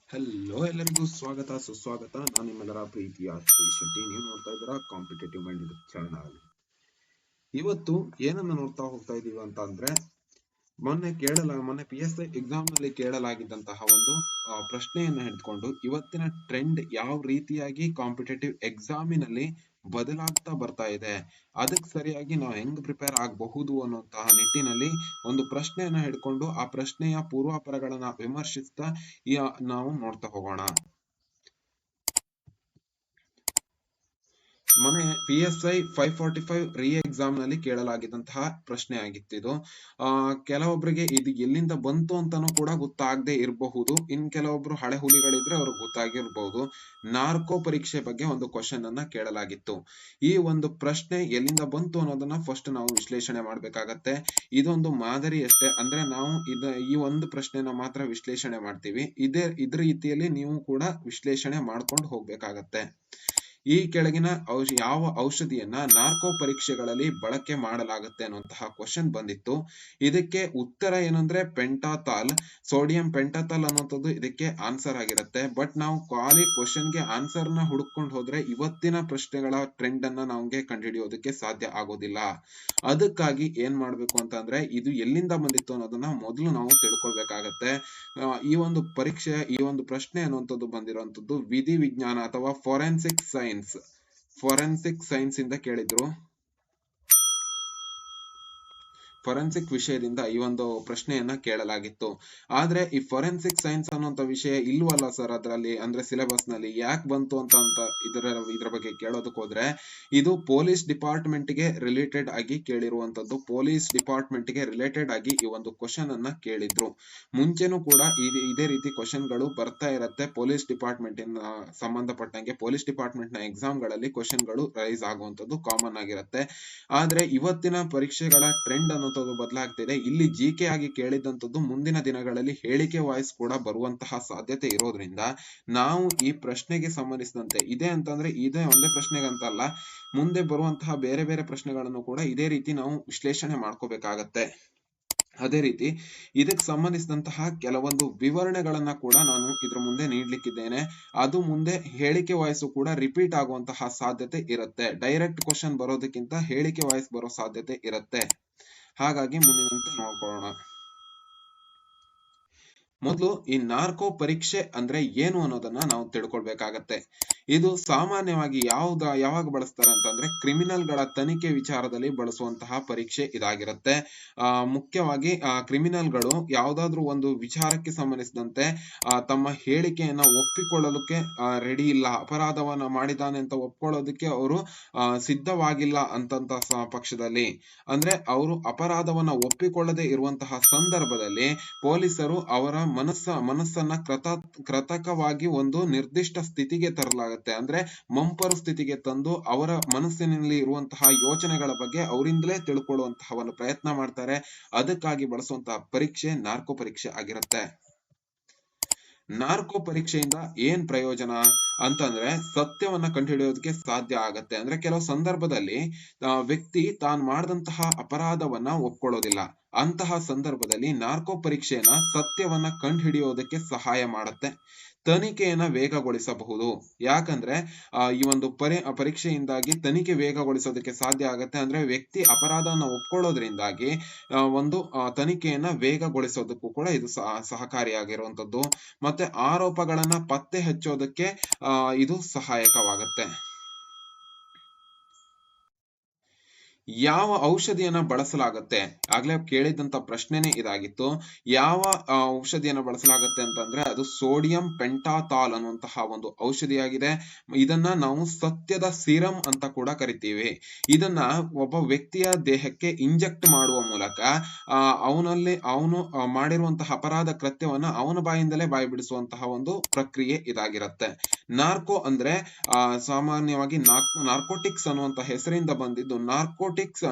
Hello, ಎಲ್ಲರಿಗೂ ಸ್ವಾಗತ ಸುಸ್ವಾಗತ. ನಾನು ನಿಮ್ಮೆಲ್ಲರ ಪ್ರೀತಿಯ ಶ್ರೀ ಶೆಟ್ಟಿ. ನೀವು ನೋಡ್ತಾ ಇದ್ದೀರಾ ಕಾಂಪಿಟೇಟಿವ್ ಮೈಂಡ್ ಚಾನಲ್. ಇವತ್ತು ಏನನ್ನ ನೋಡ್ತಾ ಹೋಗ್ತಾ ಇದೀವಿ ಅಂತ ಅಂದ್ರೆ, ಮೊನ್ನೆ PSI ಎಕ್ಸಾಮ್ ನಲ್ಲಿ ಕೇಳಲಾಗಿದ್ದಂತಹ ಒಂದು ಪ್ರಶ್ನೆಯನ್ನ ಹಿಡ್ಕೊಂಡು ಇವತ್ತಿನ ಟ್ರೆಂಡ್ ಯಾವ ರೀತಿಯಾಗಿ ಕಾಂಪಿಟೇಟಿವ್ ಎಕ್ಸಾಮಿನಲ್ಲಿ ಬದಲಾಗ್ತಾ ಬರ್ತಾ ಇದೆ, ಅದಕ್ಕೆ ಸರಿಯಾಗಿ ನಾವು ಹೆಂಗ್ ಪ್ರಿಪೇರ್ ಆಗಬಹುದು ಅನ್ನುವಂತಹ ನಿಟ್ಟಿನಲ್ಲಿ ಒಂದು ಪ್ರಶ್ನೆಯನ್ನ ಹಿಡ್ಕೊಂಡು ಆ ಪ್ರಶ್ನೆಯ ಪೂರ್ವಾಪರಗಳನ್ನ ವಿಮರ್ಶಿಸ್ತಾ ನಾವು ನೋಡ್ತಾ ಹೋಗೋಣ. ಮೊನ್ನೆ PSI 545 ರೀ ಎಕ್ಸಾಮ್ ನಲ್ಲಿ ಕೇಳಲಾಗಿದ್ದಂತಹ ಪ್ರಶ್ನೆ ಆಗಿತ್ತಿದು. ಕೆಲವೊಬ್ಬರಿಗೆ ಇದು ಎಲ್ಲಿಂದ ಬಂತು ಅಂತಾನೂ ಕೂಡ ಗೊತ್ತಾಗದೆ ಇರಬಹುದು. ಇನ್ ಕೆಲವೊಬ್ರು ಹಳೆ ಹುಲಿಗಳಿದ್ರೆ ಅವ್ರಿಗೆ ಗೊತ್ತಾಗಿರ್ಬಹುದು. ನಾರ್ಕೋ ಪರೀಕ್ಷೆ ಬಗ್ಗೆ ಒಂದು ಕ್ವಶನ್ ಅನ್ನ ಕೇಳಲಾಗಿತ್ತು. ಈ ಒಂದು ಪ್ರಶ್ನೆ ಎಲ್ಲಿಂದ ಬಂತು ಅನ್ನೋದನ್ನ ಫಸ್ಟ್ ನಾವು ವಿಶ್ಲೇಷಣೆ ಮಾಡ್ಬೇಕಾಗತ್ತೆ. ಇದೊಂದು ಮಾದರಿ ಅಷ್ಟೇ, ಅಂದ್ರೆ ನಾವು ಈ ಒಂದು ಪ್ರಶ್ನೆನ ಮಾತ್ರ ವಿಶ್ಲೇಷಣೆ ಮಾಡ್ತೀವಿ. ಇದ್ರ ರೀತಿಯಲ್ಲಿ ನೀವು ಕೂಡ ವಿಶ್ಲೇಷಣೆ ಮಾಡ್ಕೊಂಡು ಹೋಗ್ಬೇಕಾಗತ್ತೆ. ಈ ಕೆಳಗಿನ ಯಾವ ಔಷಧಿಯನ್ನ ನಾರ್ಕೋ ಪರೀಕ್ಷೆಗಳಲ್ಲಿ ಬಳಕೆ ಮಾಡಲಾಗುತ್ತೆ ಅನ್ನುವಂತಹ ಕ್ವಶನ್ ಬಂದಿತ್ತು. ಇದಕ್ಕೆ ಉತ್ತರ ಏನಂದ್ರೆ ಪೆಂಟಾಥಾಲ್, ಸೋಡಿಯಂ ಪೆಂಟಾಥಾಲ್ ಅನ್ನುವಂಥದ್ದು ಇದಕ್ಕೆ ಆನ್ಸರ್ ಆಗಿರುತ್ತೆ. ಬಟ್ ನಾವು ಖಾಲಿ ಕ್ವಶನ್ ಗೆ ಆನ್ಸರ್ ನ ಹುಡುಕೊಂಡು ಹೋದ್ರೆ ಇವತ್ತಿನ ಪ್ರಶ್ನೆಗಳ ಟ್ರೆಂಡ್ ಅನ್ನ ನಮ್ಗೆ ಕಂಡುಹಿಡಿಯೋದಕ್ಕೆ ಸಾಧ್ಯ ಆಗೋದಿಲ್ಲ. ಅದಕ್ಕಾಗಿ ಏನ್ ಮಾಡ್ಬೇಕು ಅಂತ ಅಂದ್ರೆ, ಇದು ಎಲ್ಲಿಂದ ಬಂದಿತ್ತು ಅನ್ನೋದನ್ನ ಮೊದಲು ನಾವು ತಿಳ್ಕೊಳ್ಬೇಕಾಗತ್ತೆ. ಈ ಒಂದು ಪ್ರಶ್ನೆ ಅನ್ನುವಂಥದ್ದು ಬಂದಿರುವಂತದ್ದು ವಿಧಿ ವಿಜ್ಞಾನ ಅಥವಾ ಫೋರೆನ್ಸಿಕ್ ಸೈನ್ಸ್ ಇಂದ ಕೇಳಿದ್ರು. ಫೊರೆನ್ಸಿಕ್ ವಿಷಯದಿಂದ ಈ ಒಂದು ಪ್ರಶ್ನೆಯನ್ನ ಕೇಳಲಾಗಿತ್ತು. ಆದ್ರೆ ಈ ಫೊರೆನ್ಸಿಕ್ ಸೈನ್ಸ್ ಅನ್ನುವಂತ ವಿಷಯ ಇಲ್ವಲ್ಲ ಸರ್ ಅದರಲ್ಲಿ, ಅಂದ್ರೆ ಸಿಲೆಬಸ್ ನಲ್ಲಿ ಯಾಕೆ ಬಂತು ಅಂತ ಇದ್ರ ಬಗ್ಗೆ ಕೇಳೋದಕ್ಕೆ ಹೋದ್ರೆ, ಇದು ಪೊಲೀಸ್ ಡಿಪಾರ್ಟ್ಮೆಂಟ್ ಗೆ ರಿಲೇಟೆಡ್ ಆಗಿ ಕೇಳಿರುವಂತದ್ದು. ಪೊಲೀಸ್ ಡಿಪಾರ್ಟ್ಮೆಂಟ್ ಗೆ ರಿಲೇಟೆಡ್ ಆಗಿ ಈ ಒಂದು ಕ್ವಶನ್ ಅನ್ನ ಕೇಳಿದ್ರು. ಮುಂಚೆನೂ ಕೂಡ ಇದೇ ರೀತಿ ಕ್ವಶನ್ ಗಳು ಬರ್ತಾ ಇರತ್ತೆ. ಪೊಲೀಸ್ ಡಿಪಾರ್ಟ್ಮೆಂಟ್ ಸಂಬಂಧಪಟ್ಟಂಗೆ ಪೊಲೀಸ್ ಡಿಪಾರ್ಟ್ಮೆಂಟ್ ನ ಎಕ್ಸಾಮ್ ಗಳಲ್ಲಿ ಕ್ವಶನ್ ಗಳು ರೈಸ್ ಆಗುವಂತದ್ದು ಕಾಮನ್ ಆಗಿರುತ್ತೆ. ಆದ್ರೆ ಇವತ್ತಿನ ಪರೀಕ್ಷೆಗಳ ಟ್ರೆಂಡ್ ಅನ್ನುವಂಥದ್ದು ಬದಲಾಗ್ತಿದೆ. ಇಲ್ಲಿ ಜಿಕೆ ಆಗಿ ಕೇಳಿದಂತದ್ದು ಮುಂದಿನ ದಿನಗಳಲ್ಲಿ ಹೇಳಿಕೆ ವಾಯ್ಸ್ ಕೂಡ ಬರುವಂತಹ ಸಾಧ್ಯತೆ ಇರೋದ್ರಿಂದ ನಾವು ಈ ಪ್ರಶ್ನೆಗೆ ಸಂಬಂಧಿಸಿದಂತೆ ಇದೇ ಅಂತಂದ್ರೆ ಇದೇ ಒಂದೇ ಪ್ರಶ್ನೆಗಂತಲ್ಲ, ಮುಂದೆ ಬರುವಂತಹ ಬೇರೆ ಬೇರೆ ಪ್ರಶ್ನೆಗಳನ್ನು ಕೂಡ ಇದೇ ರೀತಿ ನಾವು ವಿಶ್ಲೇಷಣೆ ಮಾಡ್ಕೋಬೇಕಾಗತ್ತೆ. ಅದೇ ರೀತಿ ಇದಕ್ಕೆ ಸಂಬಂಧಿಸಿದಂತಹ ಕೆಲವೊಂದು ವಿವರಣೆಗಳನ್ನ ಕೂಡ ನಾನು ಇದ್ರ ಮುಂದೆ ನೀಡ್ಲಿಕ್ಕಿದ್ದೇನೆ. ಅದು ಮುಂದೆ ಹೇಳಿಕೆ ವಾಯ್ಸು ಕೂಡ ರಿಪೀಟ್ ಆಗುವಂತಹ ಸಾಧ್ಯತೆ ಇರುತ್ತೆ. ಡೈರೆಕ್ಟ್ ಕ್ವಶನ್ ಬರೋದಕ್ಕಿಂತ ಹೇಳಿಕೆ ವಾಯ್ಸ್ ಬರೋ ಸಾಧ್ಯತೆ ಇರುತ್ತೆ. ಹಾಗಾಗಿ ಮುಂದಿನಂತೆ ನೋಡ್ಕೊಳ್ಳೋಣ. ಮೊದಲು ಈ ನಾರ್ಕೋ ಪರೀಕ್ಷೆ ಅಂದ್ರೆ ಏನು ಅನ್ನೋದನ್ನ ನಾವು ತಿಳ್ಕೊಳ್ಬೇಕಾಗತ್ತೆ. ಇದು ಸಾಮಾನ್ಯವಾಗಿ ಯಾವಾಗ ಬಳಸ್ತಾರೆ ಅಂತಂದ್ರೆ ಕ್ರಿಮಿನಲ್ ಗಳ ತನಿಖೆ ವಿಚಾರದಲ್ಲಿ ಬಳಸುವಂತಹ ಪರೀಕ್ಷೆ ಇದಾಗಿರುತ್ತೆ. ಮುಖ್ಯವಾಗಿ ಕ್ರಿಮಿನಲ್ ಗಳು ಯಾವ್ದಾದ್ರು ಒಂದು ವಿಚಾರಕ್ಕೆ ಸಂಬಂಧಿಸಿದಂತೆ ತಮ್ಮ ಹೇಳಿಕೆಯನ್ನ ಒಪ್ಪಿಕೊಳ್ಳೋದಕ್ಕೆ ರೆಡಿ ಇಲ್ಲ, ಅಪರಾಧವನ್ನ ಮಾಡಿದಾನೆ ಅಂತ ಒಪ್ಕೊಳ್ಳೋದಕ್ಕೆ ಅವರು ಸಿದ್ಧವಾಗಿಲ್ಲ ಅಂತಂತ ಪಕ್ಷದಲ್ಲಿ, ಅಂದ್ರೆ ಅವರು ಅಪರಾಧವನ್ನ ಒಪ್ಪಿಕೊಳ್ಳದೆ ಇರುವಂತಹ ಸಂದರ್ಭದಲ್ಲಿ ಪೊಲೀಸರು ಅವರ ಮನಸ್ಸನ್ನ ಕೃತಕವಾಗಿ ಒಂದು ನಿರ್ದಿಷ್ಟ ಸ್ಥಿತಿಗೆ ತರಲಾಗುತ್ತೆ. ಅಂದ್ರೆ ಮಂಪರು ಸ್ಥಿತಿಗೆ ತಂದು ಅವರ ಮನಸ್ಸಿನಲ್ಲಿ ಇರುವಂತಹ ಯೋಚನೆಗಳ ಬಗ್ಗೆ ಅವರಿಂದಲೇ ತಿಳ್ಕೊಳ್ಳುವಂತಹ ಒಂದು ಪ್ರಯತ್ನ ಮಾಡ್ತಾರೆ. ಅದಕ್ಕಾಗಿ ಬಳಸುವಂತಹ ಪರೀಕ್ಷೆ ನಾರ್ಕೋ ಪರೀಕ್ಷೆ ಆಗಿರುತ್ತೆ. ನಾರ್ಕೋ ಪರೀಕ್ಷೆಯಿಂದ ಏನ್ ಪ್ರಯೋಜನ ಅಂತಂದ್ರೆ ಸತ್ಯವನ್ನ ಕಂಡುಹಿಡಿಯೋದಕ್ಕೆ ಸಾಧ್ಯ ಆಗತ್ತೆ. ಅಂದ್ರೆ ಕೆಲವು ಸಂದರ್ಭದಲ್ಲಿ ವ್ಯಕ್ತಿ ತಾನು ಮಾಡಿದಂತಹ ಅಪರಾಧವನ್ನ ಒಪ್ಕೊಳ್ಳೋದಿಲ್ಲ. ಅಂತಹ ಸಂದರ್ಭದಲ್ಲಿ ನಾರ್ಕೋ ಪರೀಕ್ಷೆಯನ್ನ ಸತ್ಯವನ್ನ ಕಂಡುಹಿಡಿಯೋದಕ್ಕೆ ಸಹಾಯ ಮಾಡುತ್ತೆ. ತನಿಖೆಯನ್ನ ವೇಗಗೊಳಿಸಬಹುದು. ಯಾಕಂದ್ರೆ ಈ ಒಂದು ಪರೀಕ್ಷೆಯಿಂದಾಗಿ ತನಿಖೆ ವೇಗಗೊಳಿಸೋದಕ್ಕೆ ಸಾಧ್ಯ ಆಗತ್ತೆ. ಅಂದ್ರೆ ವ್ಯಕ್ತಿ ಅಪರಾಧವನ್ನ ಒಪ್ಕೊಳ್ಳೋದ್ರಿಂದಾಗಿ ಒಂದು ತನಿಖೆಯನ್ನ ವೇಗಗೊಳಿಸೋದಕ್ಕೂ ಕೂಡ ಇದು ಸಹಕಾರಿಯಾಗಿರುವಂತದ್ದು. ಮತ್ತೆ ಆರೋಪಗಳನ್ನ ಪತ್ತೆ ಹಚ್ಚೋದಕ್ಕೆ ಇದು ಸಹಾಯಕವಾಗುತ್ತೆ. ಯಾವ ಔಷಧಿಯನ್ನ ಬಳಸಲಾಗುತ್ತೆ, ಆಗ್ಲೇ ಕೇಳಿದಂತ ಪ್ರಶ್ನೆನೇ ಇದಾಗಿತ್ತು. ಯಾವ ಔಷಧಿಯನ್ನ ಬಳಸಲಾಗುತ್ತೆ ಅಂತಂದ್ರೆ ಅದು ಸೋಡಿಯಂ ಪೆಂಟಾಥಾಲ್ ಅನ್ನುವಂತಹ ಒಂದು ಔಷಧಿಯಾಗಿದೆ. ಇದನ್ನ ನಾವು ಸತ್ಯದ ಸಿರಮ್ ಅಂತ ಕೂಡ ಕರಿತೀವಿ. ಇದನ್ನ ಒಬ್ಬ ವ್ಯಕ್ತಿಯ ದೇಹಕ್ಕೆ ಇಂಜೆಕ್ಟ್ ಮಾಡುವ ಮೂಲಕ ಅವನು ಮಾಡಿರುವಂತಹ ಅಪರಾಧ ಕೃತ್ಯವನ್ನ ಅವನ ಬಾಯಿಂದಲೇ ಬಾಯಿ ಬಿಡಿಸುವಂತಹ ಒಂದು ಪ್ರಕ್ರಿಯೆ ಇದಾಗಿರುತ್ತೆ. ನಾರ್ಕೋ ಅಂದ್ರೆ ಸಾಮಾನ್ಯವಾಗಿ ನಾರ್ಕೋಟಿಕ್ಸ್ ಅನ್ನುವಂತ ಹೆಸರಿಂದ ಬಂದಿದ್ದು. ನಾರ್ಕೋ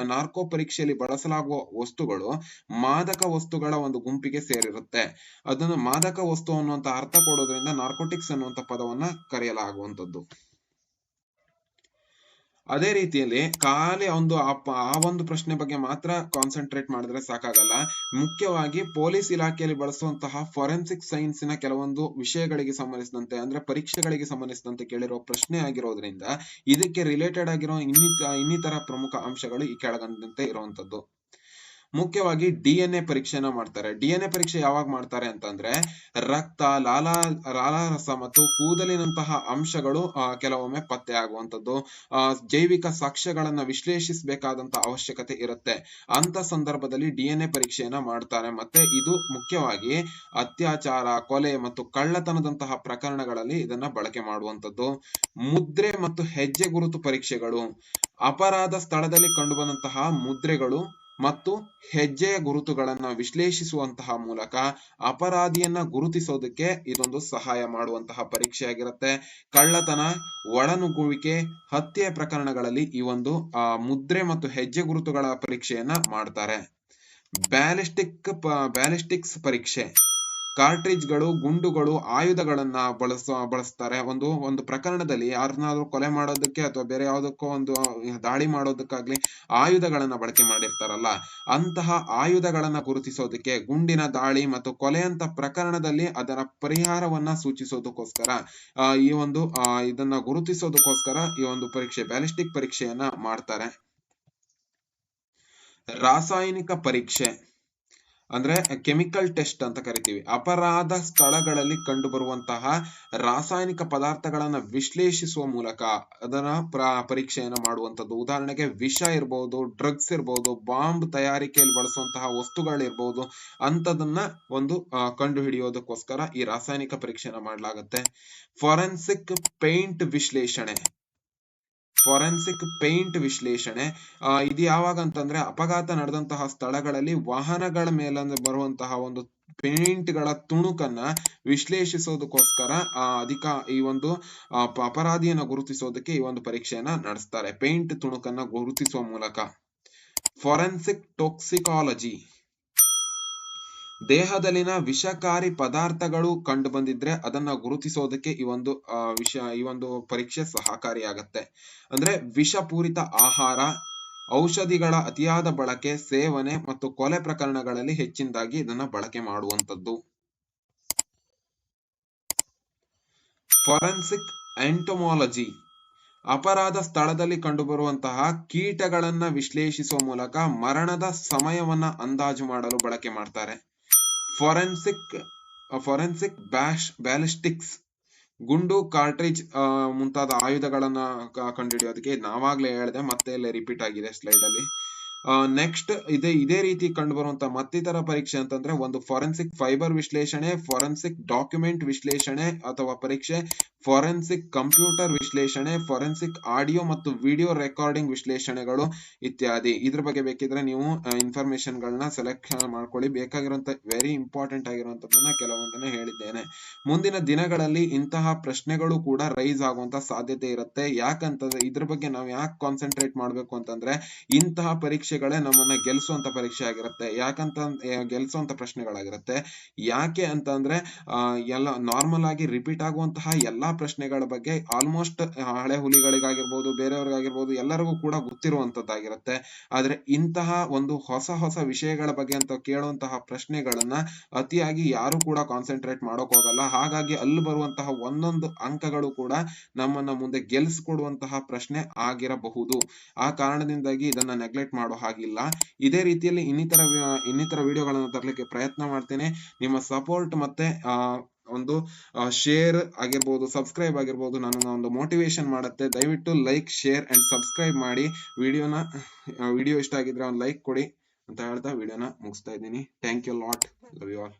ಪರೀಕ್ಷೆಯಲ್ಲಿ ಬಳಸಲಾಗುವ ವಸ್ತುಗಳು ಮಾದಕ ವಸ್ತುಗಳ ಒಂದು ಗುಂಪಿಗೆ ಸೇರಿರುತ್ತೆ. ಅದನ್ನು ಮಾದಕ ವಸ್ತು ಅನ್ನುವಂತ ಅರ್ಥ ಕೊಡೋದ್ರಿಂದ ನಾರ್ಕೋಟಿಕ್ಸ್ ಅನ್ನುವಂತ ಪದವನ್ನ ಕರೆಯಲಾಗುವಂತದ್ದು. ಅದೇ ರೀತಿಯಲ್ಲಿ ಖಾಲಿ ಆ ಒಂದು ಪ್ರಶ್ನೆ ಬಗ್ಗೆ ಮಾತ್ರ ಕಾನ್ಸಂಟ್ರೇಟ್ ಮಾಡಿದ್ರೆ ಸಾಕಾಗಲ್ಲ. ಮುಖ್ಯವಾಗಿ ಪೊಲೀಸ್ ಇಲಾಖೆಯಲ್ಲಿ ಬಳಸುವಂತಹ ಫೊರೆನ್ಸಿಕ್ ಸೈನ್ಸಿನ ಕೆಲವೊಂದು ವಿಷಯಗಳಿಗೆ ಸಂಬಂಧಿಸಿದಂತೆ ಅಂದ್ರೆ ಪರೀಕ್ಷೆಗಳಿಗೆ ಸಂಬಂಧಿಸಿದಂತೆ ಕೇಳಿರೋ ಪ್ರಶ್ನೆ ಆಗಿರೋದ್ರಿಂದ ಇದಕ್ಕೆ ರಿಲೇಟೆಡ್ ಆಗಿರೋ ಇನ್ನಿತರ ಪ್ರಮುಖ ಅಂಶಗಳು ಈ ಕೆಳಗಂಡಂತೆ ಇರುವಂತದ್ದು. ಮುಖ್ಯವಾಗಿ DNA ಪರೀಕ್ಷೆನ ಮಾಡ್ತಾರೆ. DNA ಪರೀಕ್ಷೆ ಯಾವಾಗ ಮಾಡ್ತಾರೆ ಅಂತಂದ್ರೆ ರಕ್ತ, ಲಾಲಾರಸ ಮತ್ತು ಕೂದಲಿನಂತಹ ಅಂಶಗಳು ಕೆಲವೊಮ್ಮೆ ಪತ್ತೆ ಆಗುವಂತದ್ದು, ಜೈವಿಕ ಸಾಕ್ಷ್ಯಗಳನ್ನ ವಿಶ್ಲೇಷಿಸಬೇಕಾದಂತ ಅವಶ್ಯಕತೆ ಇರುತ್ತೆ. ಅಂತ ಸಂದರ್ಭದಲ್ಲಿ DNA ಪರೀಕ್ಷೆಯನ್ನ ಮಾಡ್ತಾರೆ. ಮತ್ತೆ ಇದು ಮುಖ್ಯವಾಗಿ ಅತ್ಯಾಚಾರ, ಕೊಲೆ ಮತ್ತು ಕಳ್ಳತನದಂತಹ ಪ್ರಕರಣಗಳಲ್ಲಿ ಇದನ್ನ ಬಳಕೆ ಮಾಡುವಂತದ್ದು. ಮುದ್ರೆ ಮತ್ತು ಹೆಜ್ಜೆ ಗುರುತು ಪರೀಕ್ಷೆಗಳು ಅಪರಾಧ ಸ್ಥಳದಲ್ಲಿ ಕಂಡುಬಂದಂತಹ ಮುದ್ರೆಗಳು ಮತ್ತು ಹೆಜ್ಜೆಯ ಗುರುತುಗಳನ್ನ ವಿಶ್ಲೇಷಿಸುವಂತಹ ಮೂಲಕ ಅಪರಾಧಿಯನ್ನ ಗುರುತಿಸೋದಕ್ಕೆ ಇದೊಂದು ಸಹಾಯ ಮಾಡುವಂತಹ ಪರೀಕ್ಷೆಯಾಗಿರುತ್ತೆ. ಕಳ್ಳತನ, ಒಳನುಗ್ಗುವಿಕೆ, ಹತ್ಯೆ ಪ್ರಕರಣಗಳಲ್ಲಿ ಈ ಒಂದು ಮುದ್ರೆ ಮತ್ತು ಹೆಜ್ಜೆ ಗುರುತುಗಳ ಪರೀಕ್ಷೆಯನ್ನ ಮಾಡ್ತಾರೆ. ಬ್ಯಾಲಿಸ್ಟಿಕ್ಸ್ ಪರೀಕ್ಷೆ ಕಾರ್ಟ್ರಿಜ್ಗಳು, ಗುಂಡುಗಳು, ಆಯುಧಗಳನ್ನ ಬಳಸ್ತಾರೆ. ಒಂದು ಪ್ರಕರಣದಲ್ಲಿ ಯಾರನ್ನಾದ್ರೂ ಕೊಲೆ ಮಾಡೋದಕ್ಕೆ ಅಥವಾ ಬೇರೆ ಯಾವುದಕ್ಕೋ ಒಂದು ದಾಳಿ ಮಾಡೋದಕ್ಕಾಗ್ಲಿ ಆಯುಧಗಳನ್ನ ಬಳಕೆ ಮಾಡಿರ್ತಾರಲ್ಲ, ಅಂತಹ ಆಯುಧಗಳನ್ನ ಗುರುತಿಸೋದಕ್ಕೆ ಗುಂಡಿನ ದಾಳಿ ಮತ್ತು ಕೊಲೆಯಂತ ಪ್ರಕರಣದಲ್ಲಿ ಅದರ ಪರಿಹಾರವನ್ನ ಸೂಚಿಸೋದಕ್ಕೋಸ್ಕರ ಇದನ್ನ ಗುರುತಿಸೋದಕ್ಕೋಸ್ಕರ ಈ ಒಂದು ಪರೀಕ್ಷೆ ಬ್ಯಾಲಿಸ್ಟಿಕ್ ಪರೀಕ್ಷೆಯನ್ನ ಮಾಡ್ತಾರೆ. ರಾಸಾಯನಿಕ ಪರೀಕ್ಷೆ ಅಂದ್ರೆ ಕೆಮಿಕಲ್ ಟೆಸ್ಟ್ ಅಂತ ಕರಿತೀವಿ. ಅಪರಾಧ ಸ್ಥಳಗಳಲ್ಲಿ ಕಂಡು ಬರುವಂತಹ ರಾಸಾಯನಿಕ ಪದಾರ್ಥಗಳನ್ನ ವಿಶ್ಲೇಷಿಸುವ ಮೂಲಕ ಅದನ್ನ ಪರೀಕ್ಷೆಯನ್ನ ಮಾಡುವಂತದ್ದು. ಉದಾಹರಣೆಗೆ ವಿಷ ಇರ್ಬೋದು, ಡ್ರಗ್ಸ್ ಇರ್ಬೋದು, ಬಾಂಬ್ ತಯಾರಿಕೆಯಲ್ಲಿ ಬಳಸುವಂತಹ ವಸ್ತುಗಳಿರ್ಬೋದು, ಅಂತದನ್ನ ಕಂಡು ಹಿಡಿಯೋದಕ್ಕೋಸ್ಕರ ಈ ರಾಸಾಯನಿಕ ಪರೀಕ್ಷೆಯನ್ನ ಮಾಡಲಾಗುತ್ತೆ. ಫೊರೆನ್ಸಿಕ್ ಪೇಂಟ್ ವಿಶ್ಲೇಷಣೆ ಇದು ಯಾವಾಗ ಅಂತಂದ್ರೆ ಅಪಘಾತ ನಡೆದಂತಹ ಸ್ಥಳಗಳಲ್ಲಿ ವಾಹನಗಳ ಮೇಲೆ ಬರುವಂತಹ ಒಂದು ಪೇಂಟ್ ಗಳ ತುಣುಕನ್ನ ವಿಶ್ಲೇಷಿಸೋದಕ್ಕೋಸ್ಕರ ಈ ಒಂದು ಅಪರಾಧಿಯನ್ನ ಗುರುತಿಸೋದಕ್ಕೆ ಈ ಒಂದು ಪರೀಕ್ಷೆಯನ್ನ ನಡೆಸ್ತಾರೆ, ಪೇಂಟ್ ತುಣುಕನ್ನ ಗುರುತಿಸುವ ಮೂಲಕ. ಫೊರೆನ್ಸಿಕ್ ಟೊಕ್ಸಿಕಾಲಜಿ ದೇಹದಲ್ಲಿನ ವಿಷಕಾರಿ ಪದಾರ್ಥಗಳು ಕಂಡು ಬಂದಿದ್ರೆ ಅದನ್ನ ಗುರುತಿಸೋದಕ್ಕೆ ಈ ಒಂದು ಪರೀಕ್ಷೆ ಸಹಕಾರಿಯಾಗತ್ತೆ. ಅಂದ್ರೆ ವಿಷಪೂರಿತ ಆಹಾರ, ಔಷಧಿಗಳ ಅತಿಯಾದ ಬಳಕೆ, ಸೇವನೆ ಮತ್ತು ಕೊಲೆ ಪ್ರಕರಣಗಳಲ್ಲಿ ಹೆಚ್ಚಿನದಾಗಿ ಇದನ್ನ ಬಳಕೆ ಮಾಡುವಂತದ್ದು. ಫೊರೆನ್ಸಿಕ್ ಎಂಟೊಮಾಲಜಿ ಅಪರಾಧ ಸ್ಥಳದಲ್ಲಿ ಕಂಡುಬರುವಂತಹ ಕೀಟಗಳನ್ನ ವಿಶ್ಲೇಷಿಸುವ ಮೂಲಕ ಮರಣದ ಸಮಯವನ್ನ ಅಂದಾಜು ಮಾಡಲು ಬಳಕೆ ಮಾಡ್ತಾರೆ. ಫೊರೆನ್ಸಿಕ್ ಬ್ಯಾಲಿಸ್ಟಿಕ್ಸ್ ಗುಂಡು, ಕಾರ್ಟ್ರಿಜ್ ಮುಂತಾದ ಆಯುಧಗಳನ್ನ ಕಂಡುಹಿಡಿಯೋದಕ್ಕೆ ನಾವಾಗ್ಲೇ ಹೇಳಿದೆ, ಮತ್ತೆ ಇಲ್ಲಿ ರಿಪೀಟ್ ಆಗಿದೆ ಸ್ಲೈಡ್ ಅಲ್ಲಿ. ನೆಕ್ಸ್ಟ್ ಇದೇ ರೀತಿ ಕಂಡು ಬರುವಂತಹ ಮತ್ತಿತರ ಪರೀಕ್ಷೆ ಅಂತಂದ್ರೆ ಒಂದು ಫೊರೆನ್ಸಿಕ್ ಫೈಬರ್ ವಿಶ್ಲೇಷಣೆ, ಫೊರೆನ್ಸಿಕ್ ಡಾಕ್ಯುಮೆಂಟ್ ವಿಶ್ಲೇಷಣೆ ಅಥವಾ ಪರೀಕ್ಷೆ, ಫೊರೆನ್ಸಿಕ್ ಕಂಪ್ಯೂಟರ್ ವಿಶ್ಲೇಷಣೆ, ಫೊರೆನ್ಸಿಕ್ ಆಡಿಯೋ ಮತ್ತು ವಿಡಿಯೋ ರೆಕಾರ್ಡಿಂಗ್ ವಿಶ್ಲೇಷಣೆಗಳು ಇತ್ಯಾದಿ. ಇದ್ರ ಬಗ್ಗೆ ಬೇಕಿದ್ರೆ ನೀವು ಇನ್ಫಾರ್ಮೇಶನ್ ಗಳನ್ನ ಸೆಲೆಕ್ಷನ್ ಮಾಡ್ಕೊಳ್ಳಿ. ಬೇಕಾಗಿರುವಂತ ವೆರಿ ಇಂಪಾರ್ಟೆಂಟ್ ಆಗಿರುವಂತದನ್ನ ಕೆಲವೊಂದನ್ನ ಹೇಳಿದ್ದೇನೆ. ಮುಂದಿನ ದಿನಗಳಲ್ಲಿ ಇಂತಹ ಪ್ರಶ್ನೆಗಳು ಕೂಡ ರೈಸ್ ಆಗುವಂತ ಸಾಧ್ಯತೆ ಇರುತ್ತೆ. ಯಾಕಂತಂದ್ರೆ ಇದ್ರ ಬಗ್ಗೆ ನಾವು ಯಾಕೆ ಕಾನ್ಸಂಟ್ರೇಟ್ ಮಾಡ್ಬೇಕು ಅಂತಂದ್ರೆ ಇಂತಹ ಪರೀಕ್ಷೆಗಳೇ ನಮ್ಮನ್ನ ಗೆಲ್ಸುವಂತ ಪರೀಕ್ಷೆ ಆಗಿರುತ್ತೆ. ಗೆಲ್ಸುವಂತ ಪ್ರಶ್ನೆಗಳಾಗಿರುತ್ತೆ. ಯಾಕೆ ಅಂತ ಅಂದ್ರೆ ಎಲ್ಲ ನಾರ್ಮಲ್ ಆಗಿ ರಿಪೀಟ್ ಆಗುವಂತಹ ಎಲ್ಲಾ ಪ್ರಶ್ನೆಗಳ ಬಗ್ಗೆ ಆಲ್ಮೋಸ್ಟ್ ಹಳೆ ಹುಲಿಗಳಿಗಾಗಿರ್ಬೋದು, ಬೇರೆಯವ್ರಿಗಾಗಿರ್ಬೋದು, ಎಲ್ಲರಿಗೂ ಕೂಡ ಗೊತ್ತಿರುವಂತದ್ದಾಗಿರುತ್ತೆ. ಆದ್ರೆ ಇಂತಹ ಒಂದು ಹೊಸ ವಿಷಯಗಳ ಬಗ್ಗೆ ಅಂತ ಕೇಳುವಂತಹ ಪ್ರಶ್ನೆಗಳನ್ನ ಅತಿಯಾಗಿ ಯಾರು ಕೂಡ ಕಾನ್ಸಂಟ್ರೇಟ್ ಮಾಡೋಕ್ ಹೋಗಲ್ಲ. ಹಾಗಾಗಿ ಅಲ್ಲಿ ಬರುವಂತಹ ಒಂದೊಂದು ಅಂಕಗಳು ಕೂಡ ನಮ್ಮನ್ನ ಮುಂದೆ ಗೆಲ್ಸ್ಕೊಡುವಂತಹ ಪ್ರಶ್ನೆ ಆಗಿರಬಹುದು. ಆ ಕಾರಣದಿಂದಾಗಿ ಇದನ್ನ ನೆಗ್ಲೆಕ್ಟ್ ಮಾಡೋ ಹಾಗಿಲ್ಲ. ಇದೇ ರೀತಿಯಲ್ಲಿ ಇನ್ನಿತರ ವಿಡಿಯೋಗಳನ್ನು ತರಲಿಕ್ಕೆ ಪ್ರಯತ್ನ ಮಾಡ್ತೇನೆ. ನಿಮ್ಮ ಸಪೋರ್ಟ್ ಮತ್ತೆ ಒಂದು ಶೇರ್ ಆಗಿರ್ಬೋದು, ಸಬ್ಸ್ಕ್ರೈಬ್ ಆಗಿರ್ಬೋದು ನನ್ನ ಒಂದು ಮೋಟಿವೇಶನ್ ಮಾಡುತ್ತೆ. ದಯವಿಟ್ಟು ಲೈಕ್, ಶೇರ್ ಅಂಡ್ ಸಬ್ಸ್ಕ್ರೈಬ್ ಮಾಡಿ. ವಿಡಿಯೋ ಇಷ್ಟ ಆಗಿದ್ರೆ ಒಂದು ಲೈಕ್ ಕೊಡಿ ಅಂತ ಹೇಳ್ತಾ ವಿಡಿಯೋನ ಮುಗಿಸ್ತಾ ಇದ್ದೀನಿ. Thank you lot. Love you all.